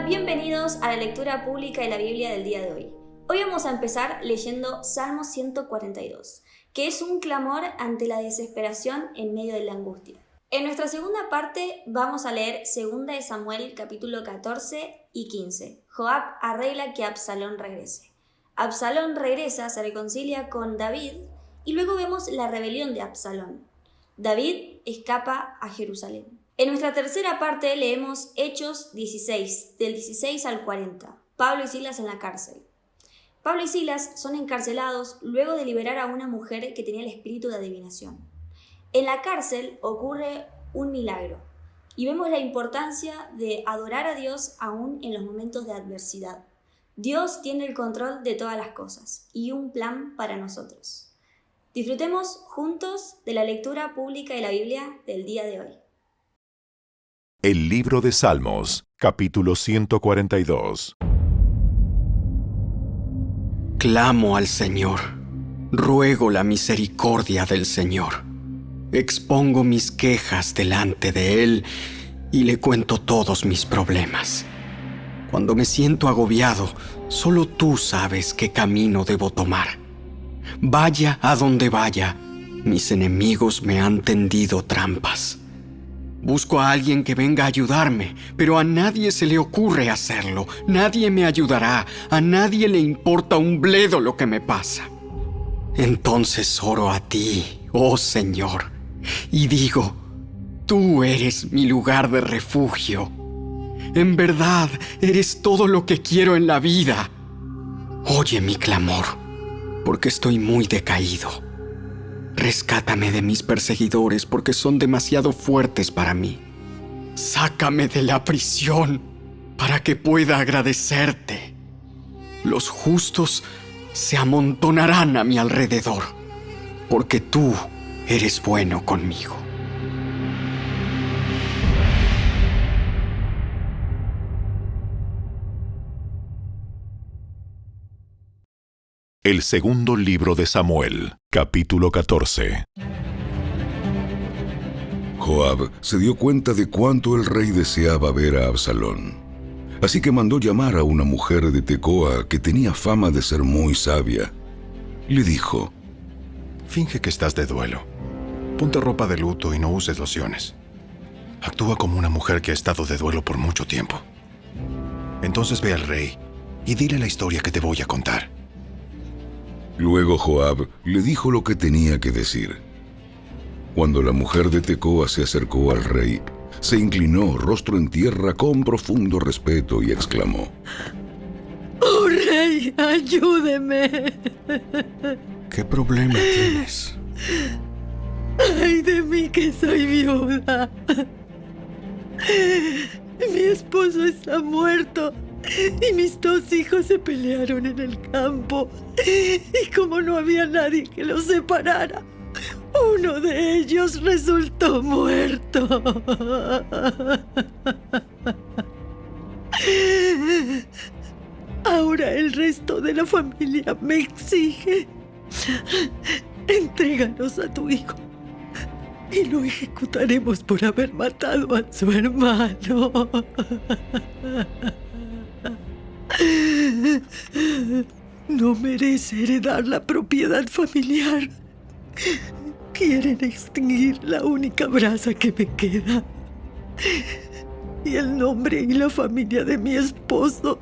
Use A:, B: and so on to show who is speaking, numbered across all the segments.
A: bienvenidos a la lectura pública de la Biblia del día de hoy. Hoy vamos a empezar leyendo Salmo 142, que es un clamor ante la desesperación en medio de la angustia. En nuestra segunda parte vamos a leer 2 de Samuel capítulo 14 y 15. Joab arregla que Absalón regrese. Absalón regresa, se reconcilia con David y luego vemos la rebelión de Absalón. David escapa a Jerusalén. En nuestra tercera parte leemos Hechos 16, del 16 al 40. Pablo y Silas en la cárcel. Pablo y Silas son encarcelados luego de liberar a una mujer que tenía el espíritu de adivinación. En la cárcel ocurre un milagro y vemos la importancia de adorar a Dios aún en los momentos de adversidad. Dios tiene el control de todas las cosas y un plan para nosotros. Disfrutemos juntos de la lectura pública de la Biblia del día de hoy.
B: El libro de Salmos, capítulo 142.
C: Clamo al Señor, ruego la misericordia del Señor. Expongo mis quejas delante de Él y le cuento todos mis problemas. Cuando me siento agobiado, solo tú sabes qué camino debo tomar. Vaya a donde vaya, mis enemigos me han tendido trampas. Busco a alguien que venga a ayudarme, pero a nadie se le ocurre hacerlo. Nadie me ayudará, a nadie le importa un bledo lo que me pasa. Entonces oro a ti, oh Señor, y digo, tú eres mi lugar de refugio. En verdad, eres todo lo que quiero en la vida. Oye mi clamor, porque estoy muy decaído. Rescátame de mis perseguidores porque son demasiado fuertes para mí. Sácame de la prisión para que pueda agradecerte. Los justos se amontonarán a mi alrededor porque tú eres bueno conmigo.
B: El segundo libro de Samuel, capítulo 14.
D: Joab se dio cuenta de cuánto el rey deseaba ver a Absalón. Así que mandó llamar a una mujer de Tecoa que tenía fama de ser muy sabia. Le dijo:
E: finge que estás de duelo. Ponte ropa de luto y no uses lociones. Actúa como una mujer que ha estado de duelo por mucho tiempo. Entonces ve al rey y dile la historia que te voy a contar.
D: Luego Joab le dijo lo que tenía que decir. Cuando la mujer de Tecoa se acercó al rey, se inclinó rostro en tierra con profundo respeto y exclamó:
F: ¡Oh, rey, ayúdeme!
C: ¿Qué problema tienes?
F: ¡Ay de mí que soy viuda! Mi esposo está muerto y mis 2 hijos se pelearon en el campo. Y como no había nadie que los separara, uno de ellos resultó muerto. Ahora el resto de la familia me exige: entréganos a tu hijo y lo ejecutaremos por haber matado a su hermano. No merece heredar la propiedad familiar. Quieren extinguir la única brasa que me queda. Y el nombre y la familia de mi esposo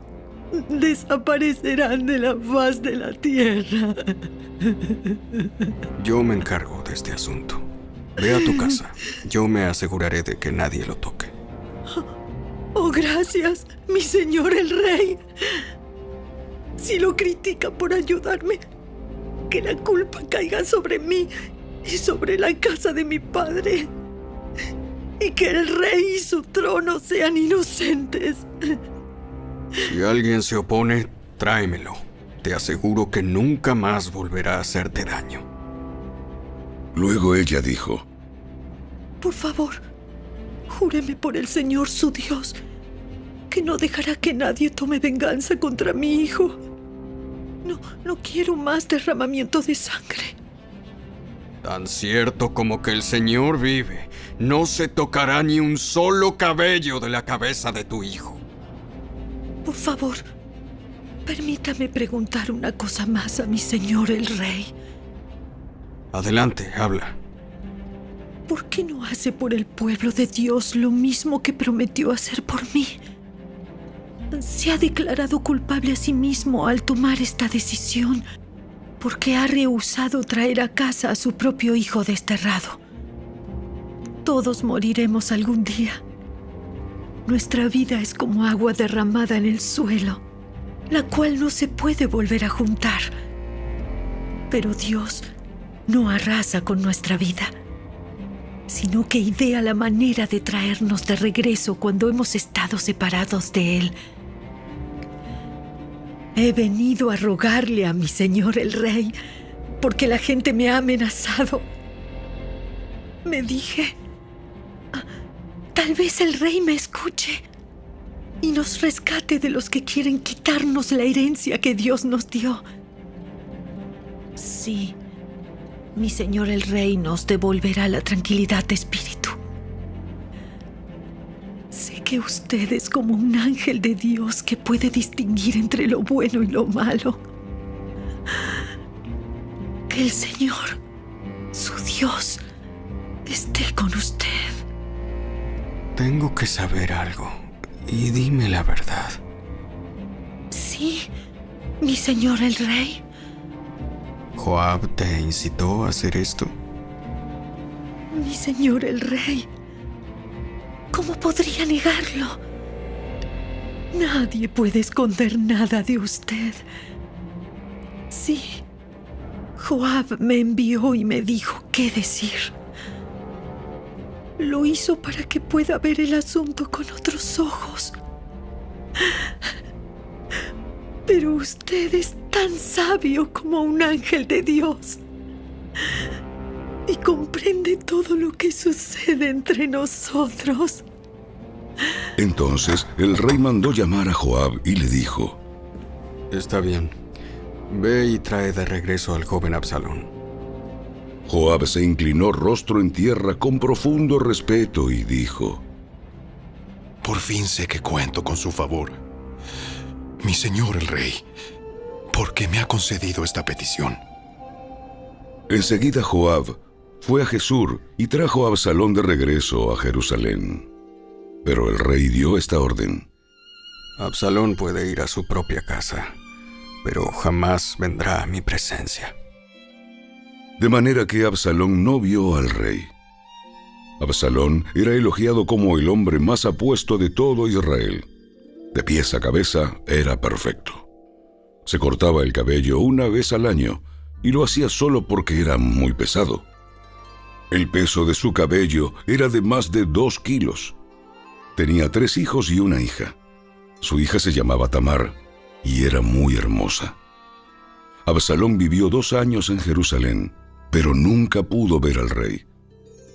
F: desaparecerán de la faz de la tierra.
C: Yo me encargo de este asunto. Ve a tu casa. Yo me aseguraré de que nadie lo toque.
F: Oh, gracias, mi señor el rey. Si lo critica por ayudarme, que la culpa caiga sobre mí y sobre la casa de mi padre. Y que el rey y su trono sean inocentes.
C: Si alguien se opone, tráemelo. Te aseguro que nunca más volverá a hacerte daño.
D: Luego ella dijo:
F: Por favor, júreme por el Señor su Dios que no dejará que nadie tome venganza contra mi hijo. No quiero más derramamiento de sangre.
C: Tan cierto como que el Señor vive, no se tocará ni un solo cabello de la cabeza de tu hijo.
F: Por favor, permítame preguntar una cosa más a mi señor el rey.
C: Adelante, habla.
F: ¿Por qué no hace por el pueblo de Dios lo mismo que prometió hacer por mí? Se ha declarado culpable a sí mismo al tomar esta decisión, porque ha rehusado traer a casa a su propio hijo desterrado. Todos moriremos algún día. Nuestra vida es como agua derramada en el suelo, la cual no se puede volver a juntar. Pero Dios no arrasa con nuestra vida, sino que idea la manera de traernos de regreso cuando hemos estado separados de Él. He venido a rogarle a mi señor el rey, porque la gente me ha amenazado. Me dije, tal vez el rey me escuche y nos rescate de los que quieren quitarnos la herencia que Dios nos dio. Sí, mi señor el rey nos devolverá la tranquilidad de espíritu. Sé que usted es como un ángel de Dios que puede distinguir entre lo bueno y lo malo. Que el Señor, su Dios, esté con usted.
C: Tengo que saber algo, y dime la verdad.
F: Sí, mi señor el rey.
C: ¿Joab te incitó a hacer esto?
F: Mi señor el rey. ¿Cómo podría negarlo? Nadie puede esconder nada de usted. Sí, Joab me envió y me dijo qué decir. Lo hizo para que pueda ver el asunto con otros ojos. Pero usted es tan sabio como un ángel de Dios y comprende todo lo que sucede entre nosotros.
D: Entonces el rey mandó llamar a Joab y le dijo:
C: Está bien. Ve y trae de regreso al joven Absalón.
D: Joab se inclinó rostro en tierra con profundo respeto y dijo:
E: Por fin sé que cuento con su favor, mi señor el rey, porque me ha concedido esta petición.
D: Enseguida Joab fue a Jesús y trajo a Absalón de regreso a Jerusalén. Pero el rey dio esta orden:
C: Absalón puede ir a su propia casa, pero jamás vendrá a mi presencia.
D: De manera que Absalón no vio al rey. Absalón era elogiado como el hombre más apuesto de todo Israel. De pies a cabeza era perfecto. Se cortaba el cabello una vez al año y lo hacía solo porque era muy pesado. El peso de su cabello era de más de 2 kilos. Tenía 3 hijos y una hija. Su hija se llamaba Tamar y era muy hermosa. Absalón vivió 2 años en Jerusalén, pero nunca pudo ver al rey.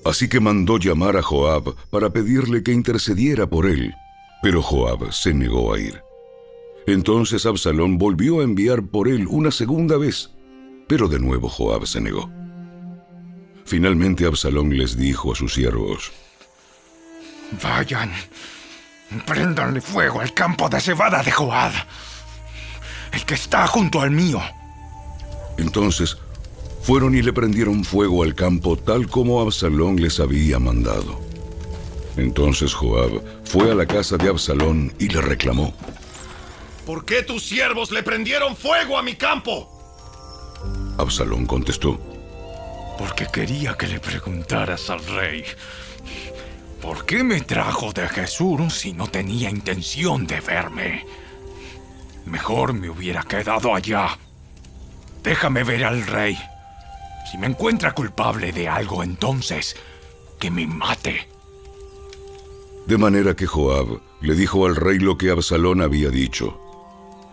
D: Así que mandó llamar a Joab para pedirle que intercediera por él, pero Joab se negó a ir. Entonces Absalón volvió a enviar por él una segunda vez, pero de nuevo Joab se negó. Finalmente Absalón les dijo a sus siervos:
G: Vayan, préndanle fuego al campo de cebada de Joab, el que está junto al mío.
D: Entonces fueron y le prendieron fuego al campo tal como Absalón les había mandado. Entonces Joab fue a la casa de Absalón y le reclamó:
E: ¿Por qué tus siervos le prendieron fuego a mi campo?
D: Absalón contestó:
G: Porque quería que le preguntaras al rey, ¿por qué me trajo de Jesús si no tenía intención de verme? Mejor me hubiera quedado allá. Déjame ver al rey. Si me encuentra culpable de algo, entonces que me mate.
D: De manera que Joab le dijo al rey lo que Absalón había dicho.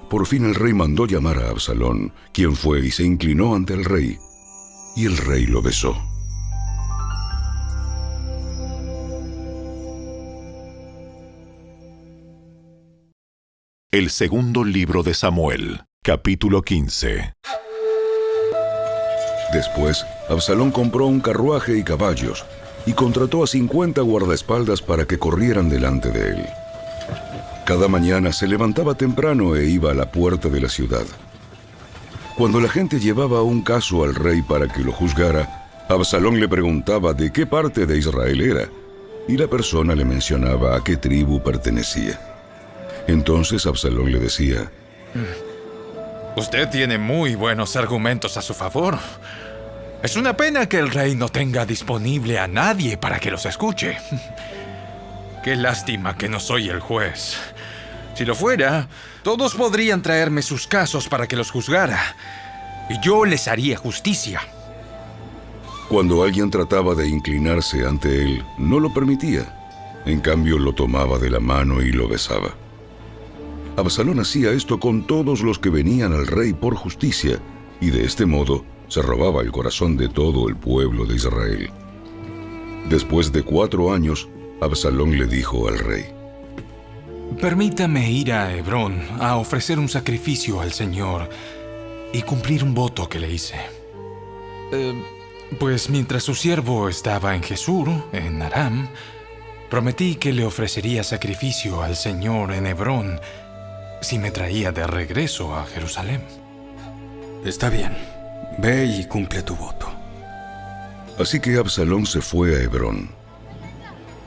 D: Por fin el rey mandó llamar a Absalón, quien fue y se inclinó ante el rey, y el rey lo besó.
B: El segundo libro de Samuel, capítulo 15.
D: Después, Absalón compró un carruaje y caballos, y contrató a 50 guardaespaldas para que corrieran delante de él. Cada mañana se levantaba temprano e iba a la puerta de la ciudad. Cuando la gente llevaba un caso al rey para que lo juzgara, Absalón le preguntaba de qué parte de Israel era, y la persona le mencionaba a qué tribu pertenecía. Entonces Absalón le decía:
G: Usted tiene muy buenos argumentos a su favor. Es una pena que el rey no tenga disponible a nadie para que los escuche. Qué lástima que no soy el juez. Si lo fuera, todos podrían traerme sus casos para que los juzgara, y yo les haría justicia.
D: Cuando alguien trataba de inclinarse ante él, no lo permitía. En cambio, lo tomaba de la mano y lo besaba. Absalón hacía esto con todos los que venían al rey por justicia, y de este modo se robaba el corazón de todo el pueblo de Israel. Después de 4 años, Absalón le dijo al rey:
G: Permítame ir a Hebrón a ofrecer un sacrificio al Señor y cumplir un voto que le hice. Pues mientras su siervo estaba en Jesús, en Aram, prometí que le ofrecería sacrificio al Señor en Hebrón si me traía de regreso a Jerusalén.
C: Está bien. Ve y cumple tu voto.
D: Así que Absalón se fue a Hebrón.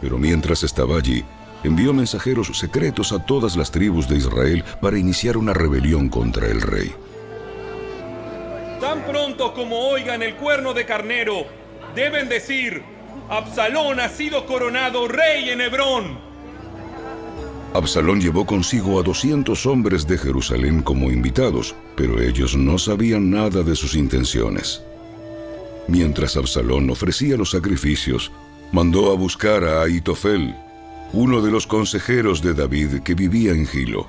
D: Pero mientras estaba allí, envió mensajeros secretos a todas las tribus de Israel para iniciar una rebelión contra el rey.
H: Tan pronto como oigan el cuerno de carnero, deben decir: Absalón ha sido coronado rey en Hebrón.
D: Absalón llevó consigo a 200 hombres de Jerusalén como invitados, pero ellos no sabían nada de sus intenciones. Mientras Absalón ofrecía los sacrificios, mandó a buscar a Ahitofel, uno de los consejeros de David que vivía en Gilo.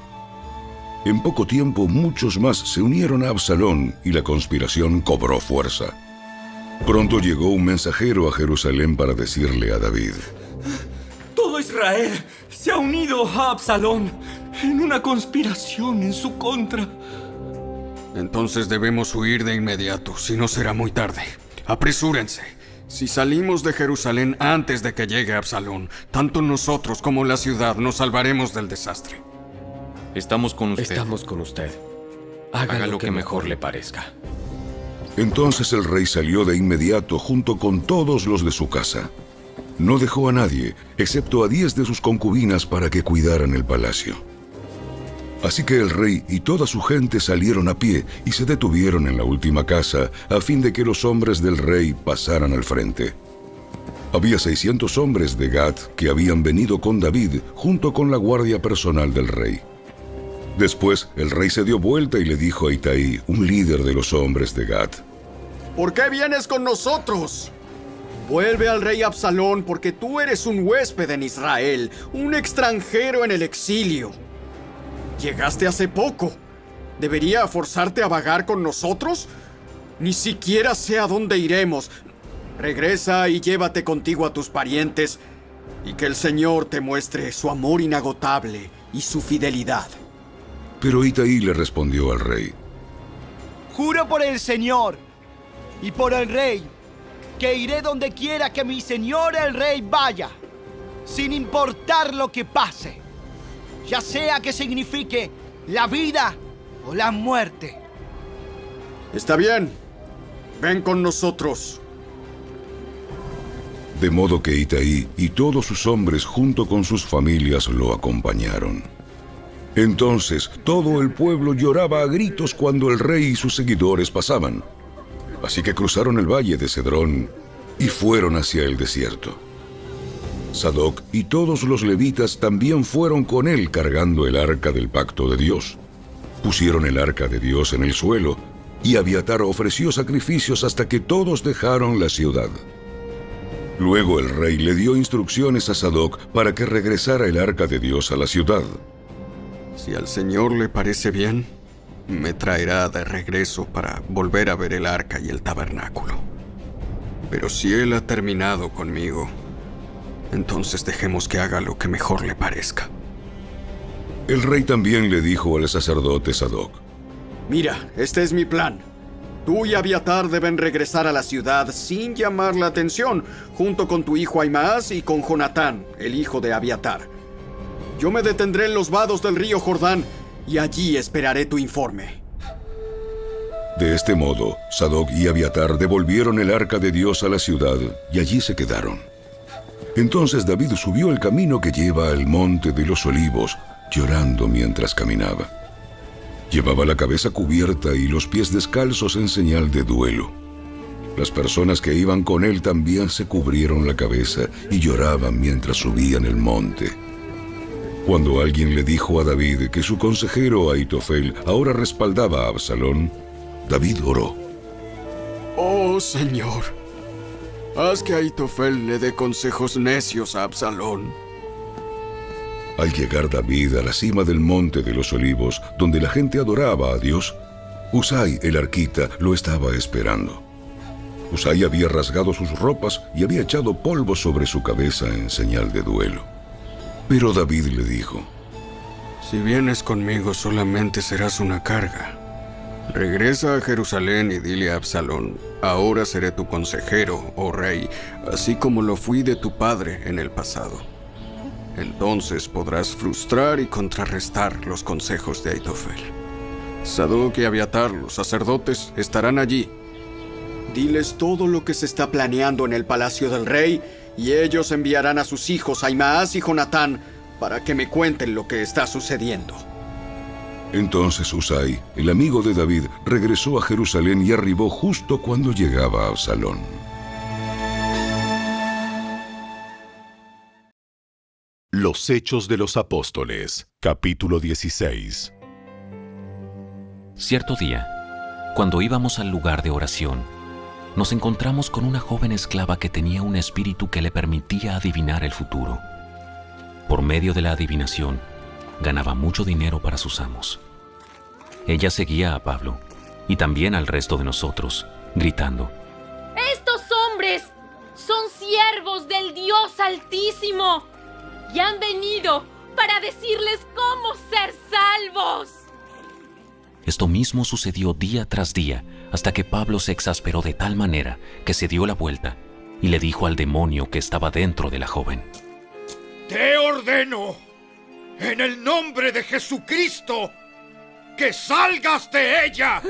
D: En poco tiempo muchos más se unieron a Absalón y la conspiración cobró fuerza. Pronto llegó un mensajero a Jerusalén para decirle a David:
I: Todo Israel se ha unido a Absalón en una conspiración en su contra.
C: Entonces debemos huir de inmediato, si no será muy tarde. Apresúrense. Si salimos de Jerusalén antes de que llegue Absalón, tanto nosotros como la ciudad nos salvaremos del desastre.
I: Estamos con usted.
J: Estamos con usted. Haga lo que mejor le parezca.
D: Entonces el rey salió de inmediato junto con todos los de su casa. No dejó a nadie, excepto a 10 de sus concubinas para que cuidaran el palacio. Así que el rey y toda su gente salieron a pie y se detuvieron en la última casa a fin de que los hombres del rey pasaran al frente. Había 600 hombres de Gat que habían venido con David junto con la guardia personal del rey. Después el rey se dio vuelta y le dijo a Itaí, un líder de los hombres de Gat:
C: ¿Por qué vienes con nosotros? Vuelve al rey Absalón, porque tú eres un huésped en Israel, un extranjero en el exilio. Llegaste hace poco. ¿Debería forzarte a vagar con nosotros? Ni siquiera sé a dónde iremos. Regresa y llévate contigo a tus parientes, y que el Señor te muestre su amor inagotable y su fidelidad.
D: Pero Itaí le respondió al rey:
K: Juro por el Señor y por el rey que iré donde quiera que mi señor el rey vaya, sin importar lo que pase, ya sea que signifique la vida o la muerte.
C: Está bien, ven con nosotros.
D: De modo que Itaí y todos sus hombres junto con sus familias lo acompañaron. Entonces todo el pueblo lloraba a gritos cuando el rey y sus seguidores pasaban. Así que cruzaron el valle de Cedrón y fueron hacia el desierto. Sadoc y todos los levitas también fueron con él cargando el arca del pacto de Dios. Pusieron el arca de Dios en el suelo y Abiatar ofreció sacrificios hasta que todos dejaron la ciudad. Luego el rey le dio instrucciones a Sadoc para que regresara el arca de Dios a la ciudad.
C: Si al Señor le parece bien, me traerá de regreso para volver a ver el arca y el tabernáculo. Pero si él ha terminado conmigo, entonces dejemos que haga lo que mejor le parezca.
D: El rey también le dijo al sacerdote Sadoc:
C: Mira, este es mi plan. Tú y Abiatar deben regresar a la ciudad sin llamar la atención, junto con tu hijo Ahimaas y con Jonatán, el hijo de Abiatar. Yo me detendré en los vados del río Jordán y allí esperaré tu informe.
D: De este modo, Sadoc y Abiatar devolvieron el arca de Dios a la ciudad y allí se quedaron. Entonces David subió el camino que lleva al monte de los olivos, llorando mientras caminaba. Llevaba la cabeza cubierta y los pies descalzos en señal de duelo. Las personas que iban con él también se cubrieron la cabeza y lloraban mientras subían el monte. Cuando alguien le dijo a David que su consejero Ahitofel ahora respaldaba a Absalón, David oró.
C: Oh, Señor, haz que Ahitofel le dé consejos necios a Absalón.
D: Al llegar David a la cima del monte de los olivos, donde la gente adoraba a Dios, Husai el arquita lo estaba esperando. Husai había rasgado sus ropas y había echado polvo sobre su cabeza en señal de duelo. Pero David le dijo:
C: Si vienes conmigo solamente serás una carga. Regresa a Jerusalén y dile a Absalón: ahora seré tu consejero, oh rey, así como lo fui de tu padre en el pasado. Entonces podrás frustrar y contrarrestar los consejos de Ahitofel. Sadoc y Abiatar, los sacerdotes, estarán allí. Diles todo lo que se está planeando en el palacio del rey, y ellos enviarán a sus hijos Ahimaas y Jonatán para que me cuenten lo que está sucediendo.
D: Entonces Husai, el amigo de David, regresó a Jerusalén y arribó justo cuando llegaba Absalón.
B: Los Hechos de los Apóstoles, capítulo 16.
J: Cierto día, cuando íbamos al lugar de oración, nos encontramos con una joven esclava que tenía un espíritu que le permitía adivinar el futuro. Por medio de la adivinación, ganaba mucho dinero para sus amos. Ella seguía a Pablo y también al resto de nosotros, gritando:
L: ¡Estos hombres son siervos del Dios Altísimo y han venido para decirles cómo ser salvos!
J: Esto mismo sucedió día tras día, hasta que Pablo se exasperó de tal manera que se dio la vuelta y le dijo al demonio que estaba dentro de la joven:
M: Te ordeno, en el nombre de Jesucristo, que salgas de ella.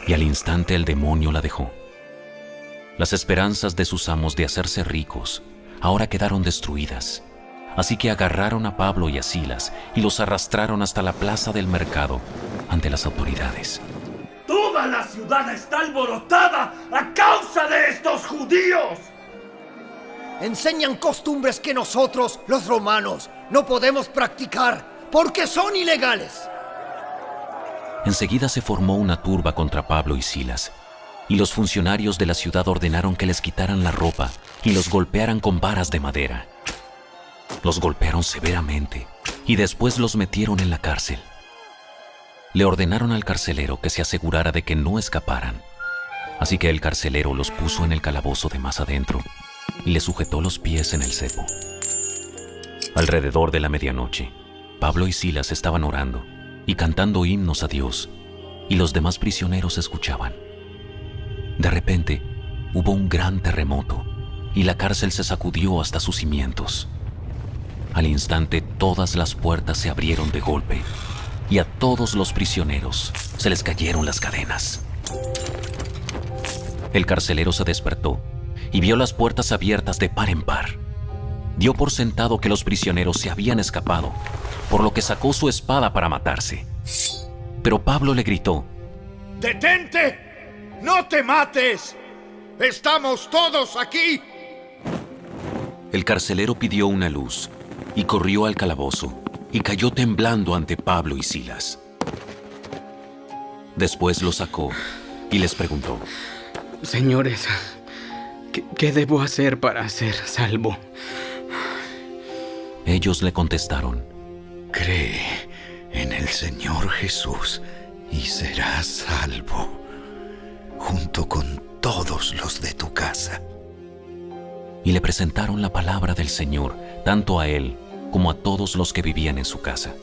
J: Y al instante el demonio la dejó. Las esperanzas de sus amos de hacerse ricos ahora quedaron destruidas. Así que agarraron a Pablo y a Silas y los arrastraron hasta la plaza del mercado ante las autoridades.
I: ¡Toda la ciudad está alborotada a causa de estos judíos!
N: Enseñan costumbres que nosotros, los romanos, no podemos practicar porque son ilegales.
J: Enseguida se formó una turba contra Pablo y Silas, y los funcionarios de la ciudad ordenaron que les quitaran la ropa y los golpearan con varas de madera. Los golpearon severamente y después los metieron en la cárcel. Le ordenaron al carcelero que se asegurara de que no escaparan. Así que el carcelero los puso en el calabozo de más adentro y les sujetó los pies en el cepo. Alrededor de la medianoche, Pablo y Silas estaban orando y cantando himnos a Dios, y los demás prisioneros escuchaban. De repente, hubo un gran terremoto y la cárcel se sacudió hasta sus cimientos. Al instante, todas las puertas se abrieron de golpe y a todos los prisioneros se les cayeron las cadenas. El carcelero se despertó y vio las puertas abiertas de par en par. Dio por sentado que los prisioneros se habían escapado, por lo que sacó su espada para matarse. Pero Pablo le gritó:
M: ¡Detente! ¡No te mates! ¡Estamos todos aquí!
J: El carcelero pidió una luz y corrió al calabozo y cayó temblando ante Pablo y Silas. Después los sacó y les preguntó:
O: Señores, ¿qué debo hacer para ser salvo?
J: Ellos le contestaron:
P: Cree en el Señor Jesús y serás salvo, junto con todos los de tu casa.
J: Y le presentaron la palabra del Señor, tanto a él como a todos los que vivían en su casa.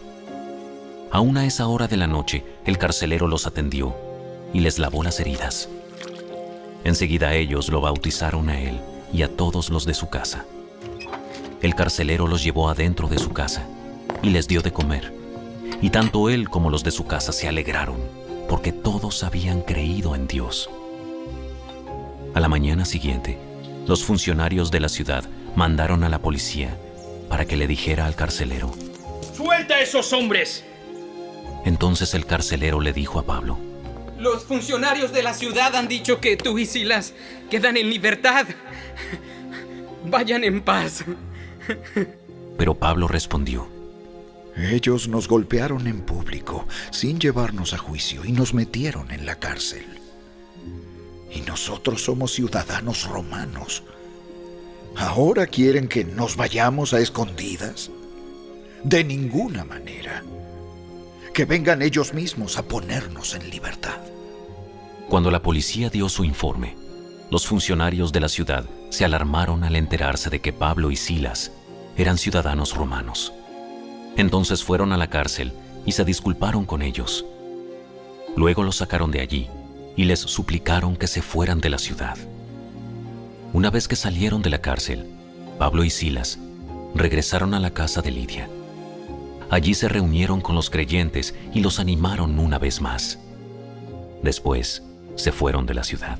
J: Aún a esa hora de la noche, el carcelero los atendió y les lavó las heridas. Enseguida ellos lo bautizaron a él y a todos los de su casa. el carcelero los llevó adentro de su casa y les dio de comer. Y tanto él como los de su casa se alegraron, porque todos habían creído en Dios. A la mañana siguiente, los funcionarios de la ciudad mandaron a la policía para que le dijera al carcelero:
I: ¡Suelta a esos hombres!
J: Entonces el carcelero le dijo a Pablo:
O: Los funcionarios de la ciudad han dicho que tú y Silas quedan en libertad. Vayan en paz.
J: Pero Pablo respondió:
P: Ellos nos golpearon en público, sin llevarnos a juicio, y nos metieron en la cárcel. Y nosotros somos ciudadanos romanos. ¿Ahora quieren que nos vayamos a escondidas? De ninguna manera. Que vengan ellos mismos a ponernos en libertad.
J: Cuando la policía dio su informe, los funcionarios de la ciudad se alarmaron al enterarse de que Pablo y Silas eran ciudadanos romanos. Entonces fueron a la cárcel y se disculparon con ellos. Luego los sacaron de allí y les suplicaron que se fueran de la ciudad. Una vez que salieron de la cárcel, Pablo y Silas regresaron a la casa de Lidia. Allí se reunieron con los creyentes y los animaron una vez más. Después, se fueron de la ciudad.